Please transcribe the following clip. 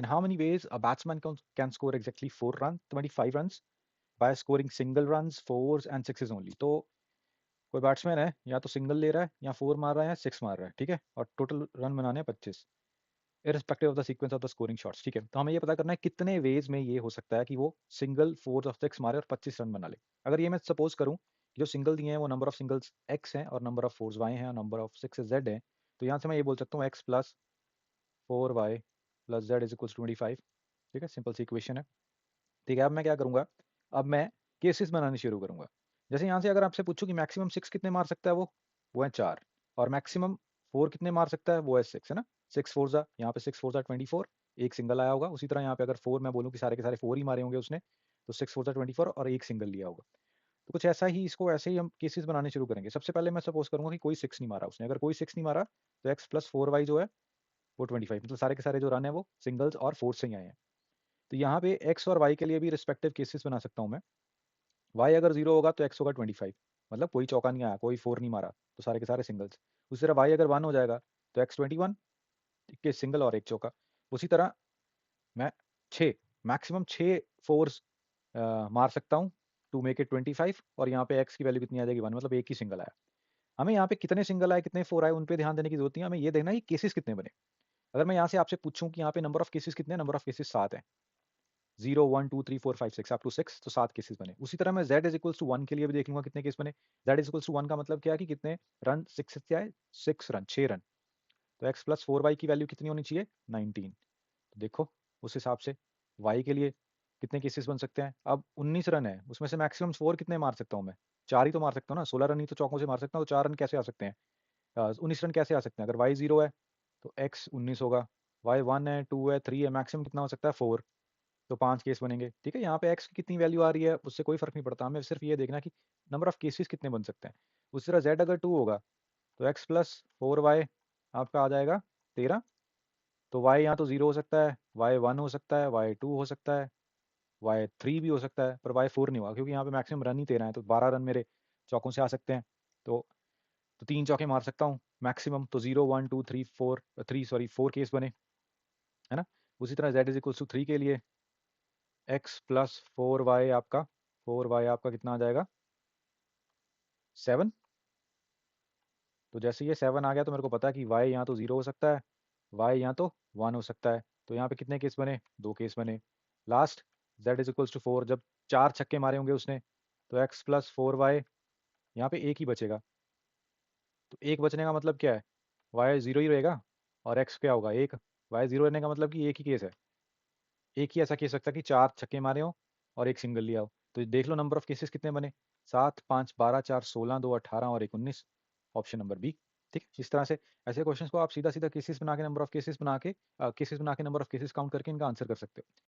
In how many ways a batsman can score exactly 25 runs by scoring single runs, fours and sixes only? तो कोई batsman है या तो single ले रहा है या फोर मार रहा है या सिक्स मार रहा है, ठीक है, और टोटल रन बनाने हैं 25 irrespective of the sequence of the scoring shots, ठीक है। तो हमें ये पता करना है कितने वेज में ये हो सकता है कि वो सिंगल फोर और सिक्स मारे और 25 रन बना ले। अगर ये मैं सपोज करूं कि जो सिंगल दिए हैं वो नंबर ऑफ सिंगल्स एक्स हैं और नंबर ऑफ फोर्स वाई हैं और नंबर ऑफ सिक्स जेड है, तो यहाँ से मैं ये बोल सकता हूँ x plus four y plus z is equals 25। ठीक है, सिंपल सी इक्वेशन है। ठीक है, अब मैं क्या करूंगा, अब मैं केसेस बनाने शुरू करूंगा। जैसे यहाँ से अगर आपसे पूछूं कि मैक्सिमम सिक्स कितने मार सकता है, वो है 4, और मैक्सिमम फोर कितने मार सकता है, वो है 6, है ना। सिक्स फोर जा, यहाँ पे सिक्स फोर जा 24, एक सिंगल आया होगा। उसी तरह यहाँ पे अगर फोर मैं बोलूँ कि सारे के सारे फोर ही मारे होंगे उसने, तो सिक्स फोर जा 24 और एक सिंगल लिया होगा। तो कुछ ऐसा ही, इसको ऐसे ही हम केसेस बनाने शुरू करेंगे। सबसे पहले मैं सपोज करूंगा कि कोई सिक्स नहीं मारा उसने। अगर कोई सिक्स नहीं मारा तो एक्स प्लस फोर वाई जो है वो 25, मतलब सारे के सारे जो रन है वो सिंगल्स और फोर से ही आए हैं। तो यहाँ पे एक्स और वाई के लिए भी रिस्पेक्टिव केसेस बना सकता हूँ मैं। वाई अगर जीरो होगा तो एक्स होगा 25, मतलब कोई चौका नहीं आया, कोई फोर नहीं मारा, तो सारे के सारे सिंगल्स। उसी तरह वाई अगर वन हो जाएगा तो एक्स 21 के सिंगल और एक चौका। उसी तरह मैं छः, मैक्सिमम छः फोर्स मार सकता हूँ टू मेक इट 25, और यहाँ पे एक्स की वैल्यू कितनी आ जाएगी 1, मतलब एक ही सिंगल आया। हमें यहाँ पे कितने सिंगल आए कितने फोर आए उन पे ध्यान देने की जरूरत नहीं है, हमें ये देखना है कि केसेस कितने बने। अगर मैं यहाँ से आपसे पूछूं कि यहाँ पे नंबर ऑफ केसेस कितने, नंबर ऑफ केसेस 7 है, 0 1 2 3 4 5 6 अप टू 6, तो 7 केसेस बने। उसी तरह मैं z इज इक्वल्स टू 1 के लिए भी देख लूंगा कितने केस बने। z इज इक्वल्स टू 1 का मतलब क्या है कि कितने रन, 6 से आए 6 रन, 6 रन। तो x प्लस फोर वाई की वैल्यू कितनी होनी चाहिए, 19। तो देखो उस हिसाब से y के लिए कितने केसेस बन सकते हैं। अब 19 रन है, उसमें से मैक्सिमम फोर कितने मार सकता हूँ मैं, 4 ही तो मार सकता हूँ ना, 16 रन ही तो चौकों से मार सकता हूँ, तो 4 रन कैसे आ सकते हैं, 19 रन कैसे आ सकते हैं। अगर y 0 है तो x 19 होगा, y 1 है, 2 है, 3 है, मैक्सिमम कितना हो सकता है 4, तो 5 केस बनेंगे। ठीक है, यहाँ पे x की कितनी वैल्यू आ रही है उससे कोई फर्क नहीं पड़ता, हमें सिर्फ ये देखना कि नंबर ऑफ केसेस कितने बन सकते हैं। उसी तरह z अगर 2 होगा तो x प्लस फोर वाई आपका आ जाएगा 13। तो y यहाँ तो 0 हो सकता है, y 1 हो सकता है, y 2 हो सकता है, y 3 भी हो सकता है, पर y 4 नहीं होगा क्योंकि यहाँ पे मैक्सिमम रन ही 13 है, तो 12 रन मेरे चौकों से आ सकते हैं। तो तीन चौके मार सकता हूँ मैक्सिमम, तो 0 1 2 3 4 3 सॉरी 4 केस बने, है ना। उसी तरह z इज इक्वल टू 3 के लिए x प्लस फोर वाई आपका कितना आ जाएगा 7। तो जैसे ये 7 आ गया तो मेरे को पता है कि y यहाँ तो 0 हो सकता है, y यहाँ तो 1 हो सकता है। तो यहाँ पे कितने केस बने, 2 केस बने। Last z is equals to 4, जब 4 छक्के मारे होंगे उसने, तो x प्लस फोर वाई, यहाँ पे एक ही बचेगा। तो एक बचने का मतलब क्या है, y 0 ही रहेगा और x क्या होगा 1। y 0 रहने का मतलब कि एक ही केस है, एक ही ऐसा केस सकता है कि 4 छक्के मारे हो और एक सिंगल लिया हो। तो देख लो नंबर ऑफ केसेस कितने बने, 7 5 12 4 16 2 18 और एक 19, ऑप्शन नंबर बी। ठीक है, इस तरह से ऐसे क्वेश्चंस को आप सीधा सीधा केसेस बना के नंबर ऑफ केसेस बना के नंबर ऑफ केसेस काउंट करके इनका आंसर कर सकते हो।